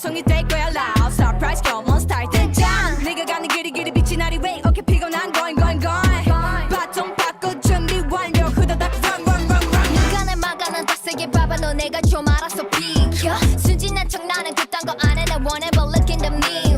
방송이 될 거야 loud surprise come on start 등장 네가 가는 길이 빛이 나리 왜 어깨 피곤한 going 바통 바꿔 준비 완료 후다닥 run 누가 날 막아는 더 세게 봐봐 너 내가 좀 알아서 비켜 순진한 척 나는 그딴 거 안 해 나 whatever look in the mirror